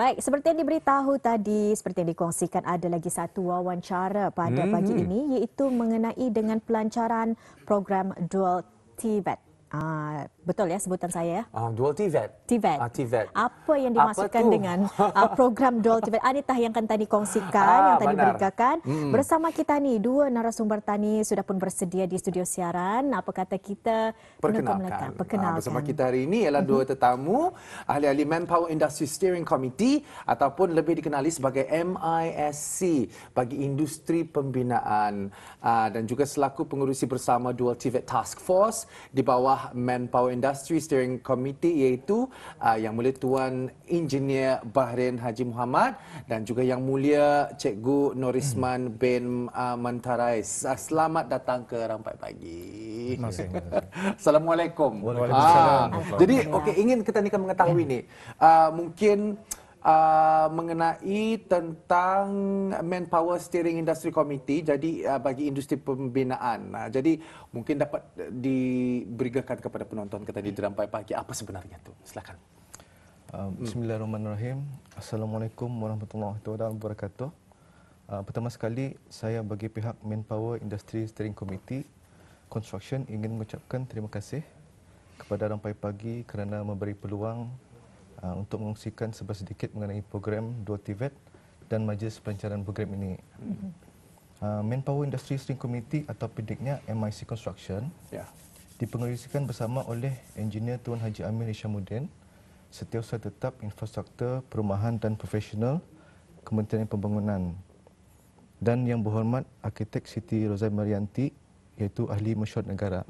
Baik, seperti yang diberitahu tadi, seperti yang dikongsikan, ada lagi satu wawancara pada pagi ini iaitu mengenai dengan pelancaran program Dual TVET. Betul ya sebutan saya ya? Dual TVET. TVET. TVET. Apa yang dimaksudkan dengan program Dual TVET? Anita yang akan tadi kongsikan, yang tadi beritakan. Bersama kita ni, dua narasumber tani sudah pun bersedia di studio siaran. Apa kata kita? Perkenalkan. Perkenalkan. Bersama kita hari ini ialah dua tetamu, ahli-ahli Manpower Industry Steering Committee ataupun lebih dikenali sebagai MISC bagi industri pembinaan dan juga selaku pengurusi bersama Dual TVET Task Force di bawah Manpower Industry Steering Committee, iaitu Yang Mulia Tuan Engineer Bahrain Haji Muhammad dan juga Yang Mulia Cikgu Norisman bin Mantarai. Selamat datang ke Rampai Pagi. Terima kasih. Assalamualaikum. Waalaikumsalam. Jadi ingin kita ni mengetahui ni mungkin mengenai tentang Manpower Steering Industry Committee, jadi bagi industri pembinaan. Jadi mungkin dapat diberikan kepada penonton kita di Rampai Pagi apa sebenarnya tu. Silakan. Bismillahirrahmanirrahim. Assalamualaikum warahmatullahi wabarakatuh. Pertama sekali, saya bagi pihak Manpower Industry Steering Committee Construction ingin mengucapkan terima kasih kepada Rampai Pagi kerana memberi peluang untuk mengongsikan sedikit mengenai program Dual TVET dan majlis pelancaran program ini. Manpower Industry Steering Committee atau pendeknya MIC Construction dipengerusikan bersama oleh Engineer Tuan Haji Amir Hishamuddin, Setiausaha Tetap Infrastruktur Perumahan dan Profesional Kementerian Pembangunan, dan Yang Berhormat Arkitek Siti Rozai Marianti, iaitu Ahli Mesyuarat Negara.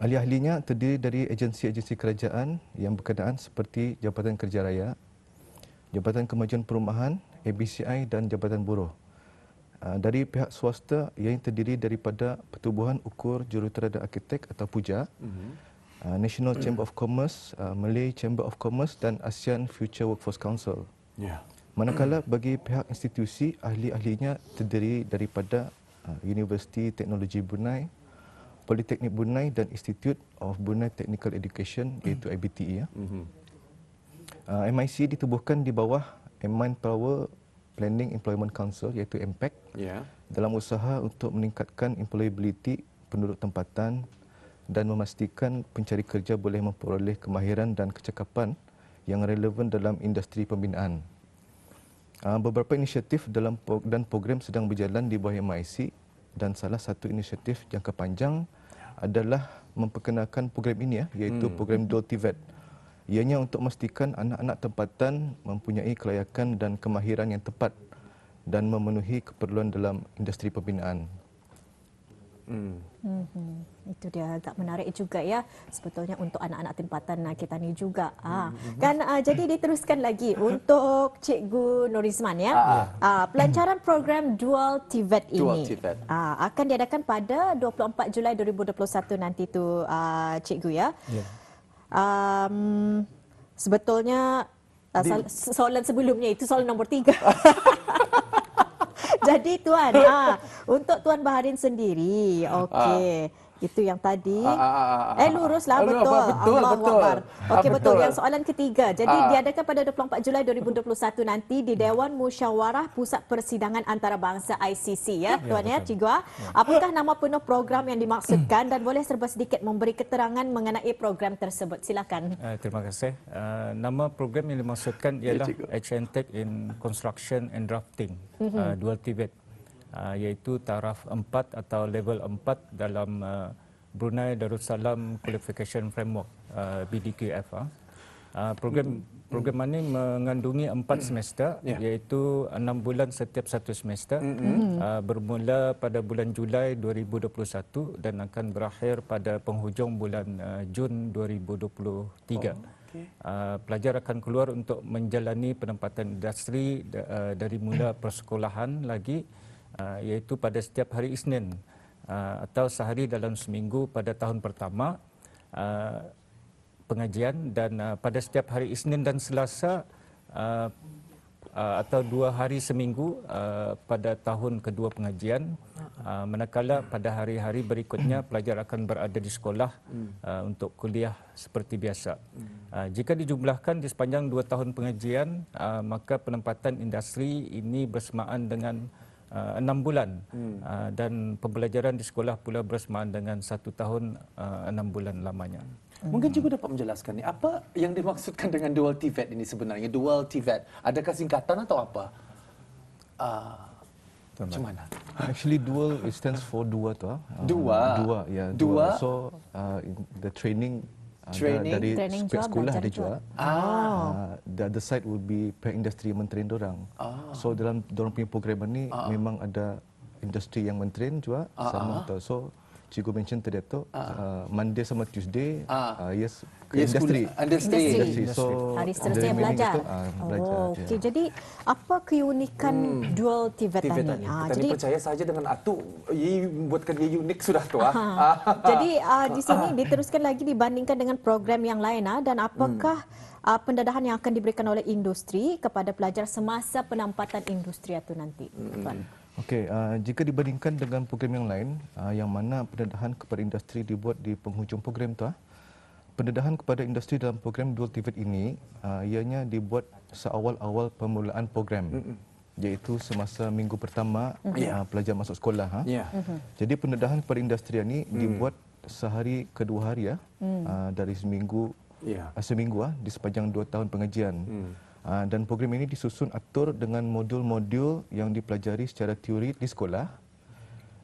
Ahli-ahlinya terdiri dari agensi-agensi kerajaan yang berkenaan seperti Jabatan Kerja Raya, Jabatan Kemajuan Perumahan, ABCI dan Jabatan Buruh. Dari pihak swasta yang terdiri daripada Pertubuhan Ukur Jurutera dan Arkitek atau PUJA, National Chamber of Commerce, Malay Chamber of Commerce dan ASEAN Future Workforce Council. Manakala bagi pihak institusi, ahli-ahlinya terdiri daripada Universiti Teknologi Brunei, Politeknik Brunei dan Institute of Brunei Technical Education, iaitu IBTE. MIC ditubuhkan di bawah Manpower Planning Employment Council, iaitu MPEC, dalam usaha untuk meningkatkan employability penduduk tempatan dan memastikan pencari kerja boleh memperoleh kemahiran dan kecakapan yang relevan dalam industri pembinaan. Beberapa inisiatif dan program sedang berjalan di bawah MIC, dan salah satu inisiatif jangka panjang adalah memperkenalkan program ini, iaitu program Dual TVET. Ianya untuk memastikan anak-anak tempatan mempunyai kelayakan dan kemahiran yang tepat dan memenuhi keperluan dalam industri pembinaan. Itu dia, agak menarik juga ya sebetulnya untuk anak-anak tempatan kita ni juga. Jadi diteruskan lagi untuk Cikgu Norisman ya. Pelancaran program Dual TVET ini akan diadakan pada 24 Julai 2021 nanti tu, Cikgu ya. Sebetulnya soalan sebelumnya itu soalan nombor 3. Jadi Tuan, untuk Tuan Bahrain sendiri, okey. Itu yang tadi. Luruslah, betul. Betul. Okey, betul. Yang soalan ketiga. Jadi diadakan pada 24 Julai 2021 nanti di Dewan Musyawarah Pusat Persidangan Antarabangsa ICC ya, Tuan ya, Cikgu. Apakah nama penuh program yang dimaksudkan dan boleh serba sedikit memberi keterangan mengenai program tersebut? Silakan. Terima kasih. Nama program yang dimaksudkan ialah HNTech in Construction and Drafting, Dual TVET. Iaitu taraf 4 atau level 4 dalam Brunei Darussalam Qualification Framework, BDQF. Program ini mengandungi 4 semester, iaitu 6 bulan setiap satu semester, bermula pada bulan Julai 2021 dan akan berakhir pada penghujung bulan Jun 2023. Pelajar akan keluar untuk menjalani penempatan industri dari mula persekolahan lagi, iaitu pada setiap hari Isnin atau sehari dalam seminggu pada tahun pertama pengajian, dan pada setiap hari Isnin dan Selasa atau 2 hari seminggu pada tahun kedua pengajian, Manakala pada hari-hari berikutnya pelajar akan berada di sekolah untuk kuliah seperti biasa. Jika dijumlahkan di sepanjang 2 tahun pengajian, maka penempatan industri ini bersamaan dengan 6 bulan dan pembelajaran di sekolah pula bersamaan dengan 1 tahun 6 bulan lamanya. Mungkin juga dapat menjelaskan ni apa yang dimaksudkan dengan dual TVET ini sebenarnya. Dual TVET, adakah singkatan atau apa? Macam mana? Actually, dual it stands for dua tu. Dua? Ya. Dua? So, the training Training? dari Training pihak jual, sekolah belajar ada jual. juga. The other side would be pihak industri yang mentrain dorang. So dalam dorang punya program ni memang ada industri yang mentrain juga sama tu. So cikgu mention tadi tu Monday sama Tuesday yes ke industri. Industri. So Hari the seterusnya remaining belajar. itu, belajar. Oh, okey. Jadi apa keunikan dual TVET TVET ni? ni. Kita ni percaya saja dengan Atu, ia buatkan dia unik sudah tu. Jadi di sini diteruskan lagi dibandingkan dengan program yang lain dan apakah pendedahan yang akan diberikan oleh industri kepada pelajar semasa penempatan industri itu nanti? Tuan. Okey, jika dibandingkan dengan program yang lain, yang mana pendedahan kepada industri dibuat di penghujung program tu, pendedahan kepada industri dalam program Dual TVET ini, ianya dibuat seawal-awal permulaan program, iaitu semasa minggu pertama pelajar masuk sekolah. Jadi pendedahan kepada industri ini dibuat sehari ke 2 hari dari seminggu di sepanjang 2 tahun pengajian. Dan program ini disusun atur dengan modul-modul yang dipelajari secara teori di sekolah,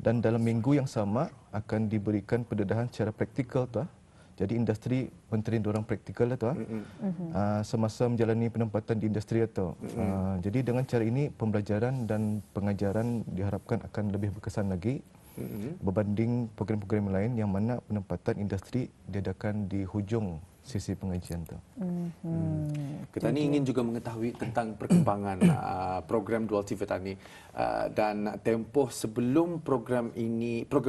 dan dalam minggu yang sama akan diberikan pendedahan secara praktikal tu. Jadi industri mentrain orang praktikal tu semasa menjalani penempatan di industri tu. Jadi dengan cara ini pembelajaran dan pengajaran diharapkan akan lebih berkesan lagi berbanding program-program lain yang mana penempatan industri diadakan di hujung sesi pengajian tu. Kita ni ingin juga mengetahui tentang perkembangan program Dual TVET ini dan tempoh sebelum program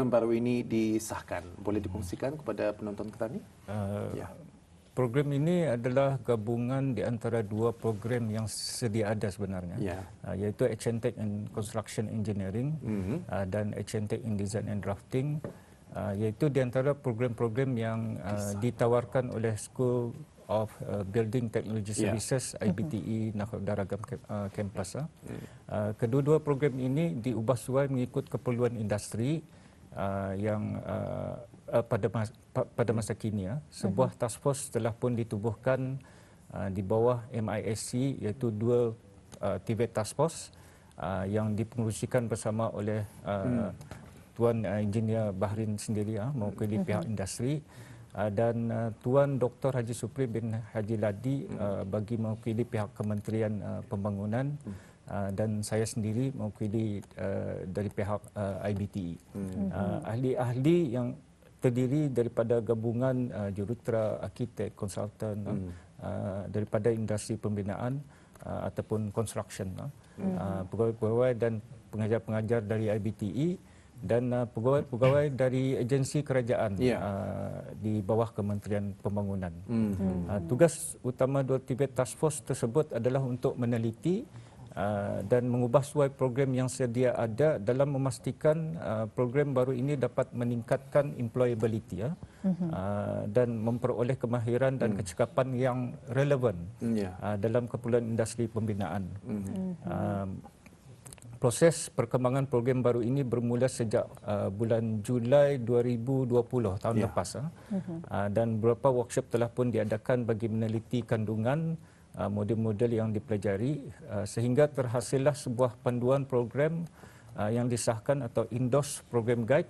baru ini disahkan. Boleh dikongsikan kepada penonton kita ni? Program ini adalah gabungan di antara 2 program yang sedia ada sebenarnya, iaitu HNTech in Construction Engineering dan HNTech in Design and Drafting, iaitu di antara program-program yang ditawarkan oleh School of Building Technology Services IBTE Daragam Campus. Kedua-dua program ini diubah suai mengikut keperluan industri yang pada masa kini. Sebuah task force telah pun ditubuhkan di bawah MISC, iaitu Dual TVET Task Force yang dipengerusikan bersama oleh Tuan Engineer Bahrin sendiri mewakili pihak industri, dan Tuan Dr. Haji Supri bin Haji Ladi bagi mewakili pihak Kementerian Pembangunan, dan saya sendiri mewakili dari pihak IBTE. Ahli-ahli yang terdiri daripada gabungan jurutera, arkitek, konsultan, daripada industri pembinaan ataupun construction, pegawai-pegawai dan pengajar-pengajar dari IBTE, dan pegawai-pegawai dari agensi kerajaan di bawah Kementerian Pembangunan. Tugas utama Dual TVET Task Force tersebut adalah untuk meneliti dan mengubah suai program yang sedia ada dalam memastikan program baru ini dapat meningkatkan employability dan memperoleh kemahiran dan kecekapan yang relevan dalam keperluan industri pembinaan. Proses perkembangan program baru ini bermula sejak bulan Julai 2020 tahun lepas, dan beberapa workshop telah pun diadakan bagi meneliti kandungan model-model yang dipelajari sehingga terhasillah sebuah panduan program yang disahkan atau endorse program guide,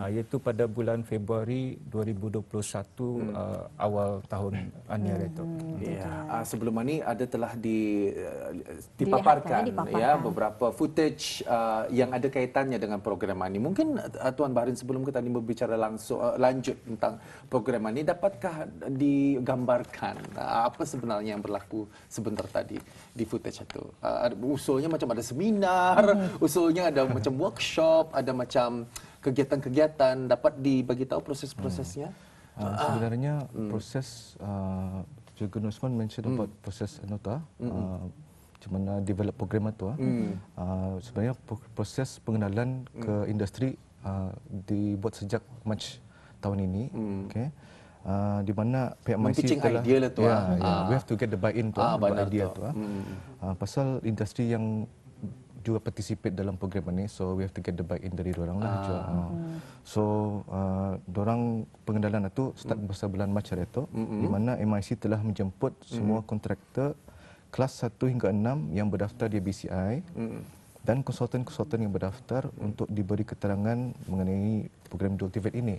iaitu pada bulan Februari 2021 awal tahun anir itu. Sebelum ini telah dipaparkan beberapa footage yang ada kaitannya dengan program ini. Mungkin Tuan Bahrin, sebelum kita berbicara lanjut tentang program ini, dapatkah digambarkan apa sebenarnya yang berlaku sebentar tadi di footage itu? Usulnya macam ada seminar, usulnya ada macam workshop, ada macam kegiatan-kegiatan. Dapat dibagi tahu proses-prosesnya? Sebenarnya proses Cikgu Nusman mention about proses nota. macam mana develop program itu. Sebenarnya proses pengenalan ke industri dibuat sejak Mac tahun ini. Okay. Di mana pihak MIC telah idea lah tu. we have to get the buy-in tu, idea tu. Pasal industri yang juga participate dalam program ini, so we have to get the buy-in dari diorang lah. So diorang pengenalan itu start pasal bulan Mac hari itu, di mana MIC telah menjemput semua kontraktor kelas 1 hingga 6 yang berdaftar di BCI dan konsultan-konsultan yang berdaftar untuk diberi keterangan mengenai program Dual TVET ini.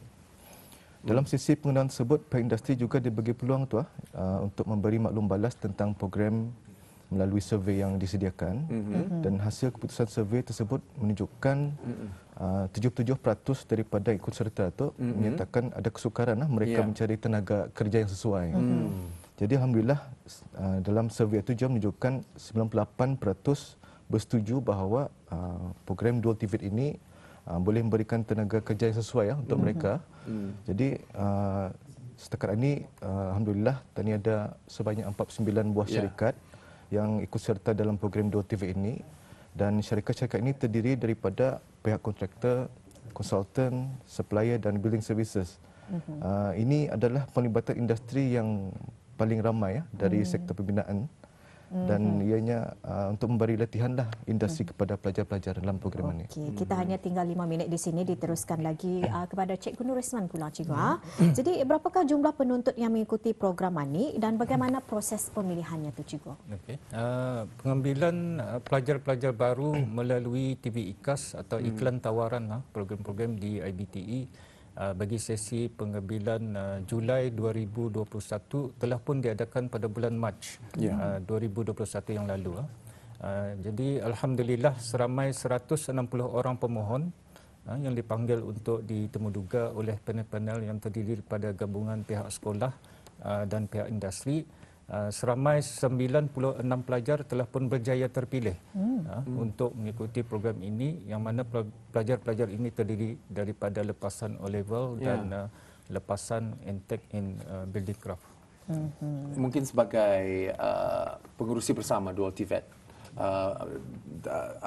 Dalam sesi pengenalan tersebut, pihak industri juga diberi peluang untuk memberi maklum balas tentang program melalui survei yang disediakan, dan hasil keputusan survei tersebut menunjukkan 77% daripada ikut serta itu menyatakan ada kesukaran mereka mencari tenaga kerja yang sesuai. Jadi alhamdulillah dalam survei itu juga menunjukkan 98% bersetuju bahawa program Dual TVET ini boleh memberikan tenaga kerja yang sesuai untuk mereka. Jadi setakat ini alhamdulillah tadi ada sebanyak 49 buah syarikat yang ikut serta dalam program Dual TVET ini, dan syarikat-syarikat ini terdiri daripada pihak kontraktor, konsultan, supplier dan building services. Ini adalah penglibatan industri yang paling ramai dari sektor pembinaan, dan ianya untuk memberi latihanlah industri kepada pelajar-pelajar dalam program ini. Kita hanya tinggal 5 minit di sini, diteruskan lagi kepada Cikgu Nur Isman pula, Cikgu. Jadi berapakah jumlah penuntut yang mengikuti program ini dan bagaimana proses pemilihannya tu, Cikgu? Pengambilan pelajar-pelajar baru melalui TV IKAS atau iklan tawaran program-program di IBTE bagi sesi pengambilan Julai 2021 telah pun diadakan pada bulan Mac 2021 yang lalu. Jadi alhamdulillah seramai 160 orang pemohon yang dipanggil untuk ditemuduga oleh panel-panel yang terdiri daripada gabungan pihak sekolah dan pihak industri. Seramai 96 pelajar telah pun berjaya terpilih untuk mengikuti program ini, yang mana pelajar-pelajar ini terdiri daripada lepasan O-level dan lepasan Intake in Building Craft. Mungkin sebagai pengurusi bersama Dual TVET,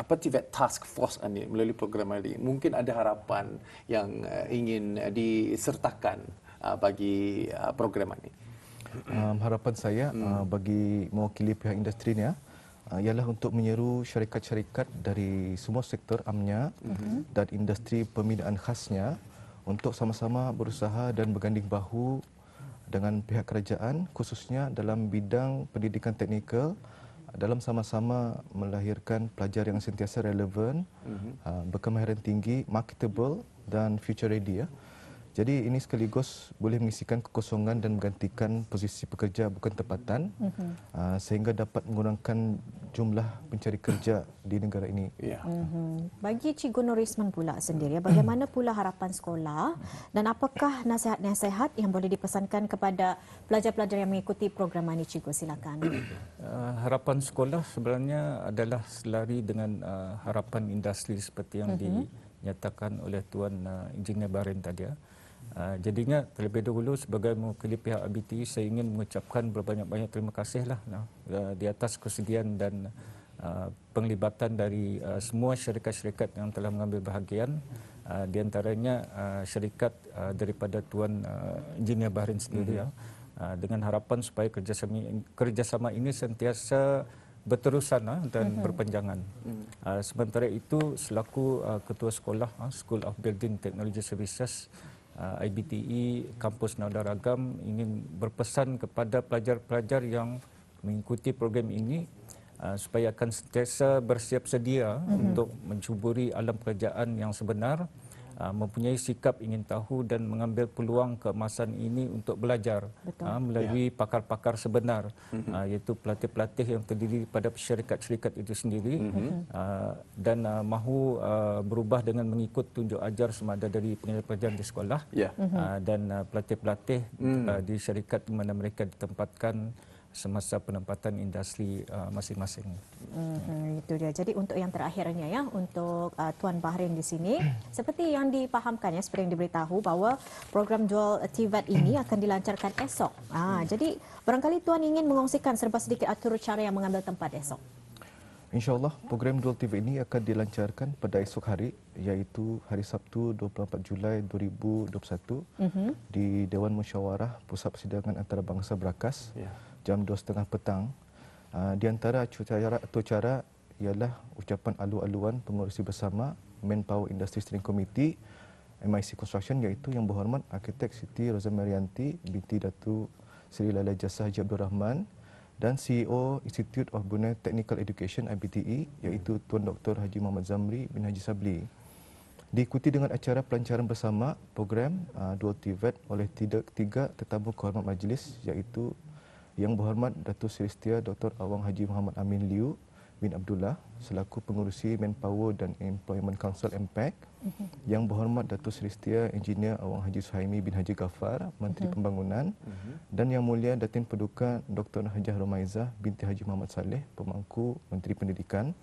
TVET Task Force ini melalui program ini, mungkin ada harapan yang ingin disertakan bagi program ini. Harapan saya bagi mewakili pihak industri ni ialah untuk menyeru syarikat-syarikat dari semua sektor amnya dan industri pembinaan khasnya untuk sama-sama berusaha dan berganding bahu dengan pihak kerajaan, khususnya dalam bidang pendidikan teknikal, dalam sama-sama melahirkan pelajar yang sentiasa relevan, berkemahiran tinggi, marketable dan future ready. Jadi ini sekaligus boleh mengisikan kekosongan dan menggantikan posisi pekerja bukan tempatan, sehingga dapat mengurangkan jumlah pencari kerja di negara ini. Bagi Cikgu Nur Isman pula sendiri, bagaimana pula harapan sekolah dan apakah nasihat-nasihat yang boleh dipesankan kepada pelajar-pelajar yang mengikuti program ini, Cikgu? Silakan. Harapan sekolah sebenarnya adalah selari dengan harapan industri seperti yang dinyatakan oleh Tuan Engineer Barin tadi. Jadinya terlebih dahulu sebagai mewakili pihak IBTE, saya ingin mengucapkan berbanyak-banyak terima kasihlah di atas kesediaan dan penglibatan dari semua syarikat-syarikat yang telah mengambil bahagian, di antaranya syarikat daripada Tuan Engineer Bahrain sendiri, dengan harapan supaya kerjasama ini sentiasa berterusan dan berpanjangan. Sementara itu, selaku Ketua Sekolah School of Building Technology Services IBTE Kampus Nada Ragam, ingin berpesan kepada pelajar-pelajar yang mengikuti program ini supaya akan sentiasa bersiap sedia untuk mencuburi alam pekerjaan yang sebenar, mempunyai sikap ingin tahu dan mengambil peluang keemasan ini untuk belajar melalui pakar-pakar sebenar, iaitu pelatih-pelatih yang terdiri pada syarikat-syarikat itu sendiri, dan mahu berubah dengan mengikut tunjuk ajar sama ada dari pengajar-pengajar di sekolah dan pelatih-pelatih di syarikat di mana mereka ditempatkan semasa penempatan industri masing-masing. Itu dia. Jadi untuk yang terakhirnya untuk Tuan Bahrain di sini, seperti yang dipahamkan seperti yang diberitahu bahawa program Dual TVET ini akan dilancarkan esok. Jadi barangkali Tuan ingin mengongsikan serba sedikit atur cara yang mengambil tempat esok. InsyaAllah program Dual TV ini akan dilancarkan pada esok hari, iaitu hari Sabtu 24 Julai 2021 di Dewan Musyawarah Pusat Persidangan Antarabangsa Berakas jam 2.30 petang. Di antara cara ialah ucapan alu-aluan pengurusi bersama Manpower Industry Steering Committee MIC Construction, iaitu Yang Berhormat Arkitek Siti Roza Marianti binti Datu Seri Laila Jasa Haji Abdul Rahman dan CEO Institute of Brunei Technical Education IBTE, iaitu Tuan Dr. Haji Muhammad Zamri bin Haji Sabli. Diikuti dengan acara pelancaran bersama program Dual TVET oleh tiga tetamu kehormat majlis, iaitu Yang Berhormat Datuk Seri Setia Dr. Awang Haji Muhammad Amin Liu bin Abdullah selaku pengurusi Manpower dan Employment Council MPEC, Yang Berhormat Datuk Seri Setia Engineer Awang Haji Suhaimi bin Haji Ghaffar, Menteri Pembangunan, dan Yang Mulia Datin Paduka Dr. Hajah Romaizah binti Haji Muhammad Saleh, Pemangku Menteri Pendidikan.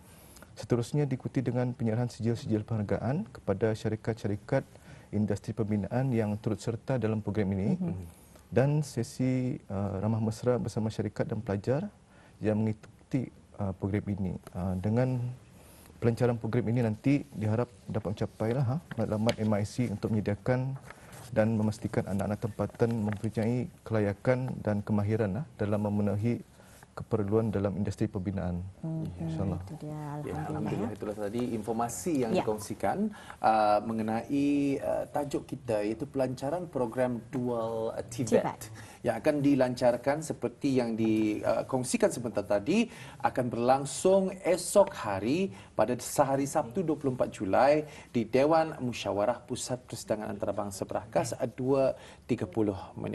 Seterusnya diikuti dengan penyerahan sijil-sijil penghargaan kepada syarikat-syarikat industri pembinaan yang turut serta dalam program ini, dan sesi ramah mesra bersama syarikat dan pelajar yang mengikuti program ini. Dengan pelancaran program ini nanti diharap dapat mencapailah matlamat MIC untuk menyediakan dan memastikan anak-anak tempatan mempunyai kelayakan dan kemahiran dalam memenuhi keperluan dalam industri pembinaan. InsyaAllah. Itu dia, Alhamdulillah. Itulah tadi informasi yang dikongsikan mengenai tajuk kita, iaitu pelancaran program Dual TVET yang akan dilancarkan seperti yang dikongsikan sebentar tadi, akan berlangsung esok hari pada hari Sabtu 24 Julai di Dewan Musyawarah Pusat Persidangan Antarabangsa Berakas 2.30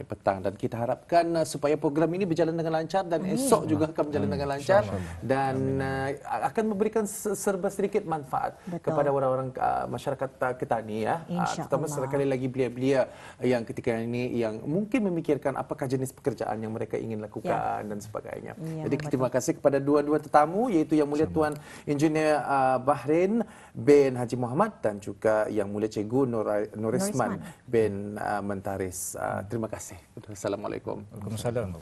petang, dan kita harapkan supaya program ini berjalan dengan lancar dan esok juga akan berjalan dengan lancar dan akan memberikan serba sedikit manfaat kepada orang-orang masyarakat kita ni terutama sekali lagi belia-belia yang ketika ini yang mungkin memikirkan apakah jenis pekerjaan yang mereka ingin lakukan dan sebagainya. Jadi terima kasih kepada dua-dua tetamu, iaitu Yang Mulia Tuan Engineer Bahrain bin Haji Muhammad dan juga Yang Mulia Cikgu Nurisman bin Mentaris. Terima kasih. Assalamualaikum. Waalaikumsalam.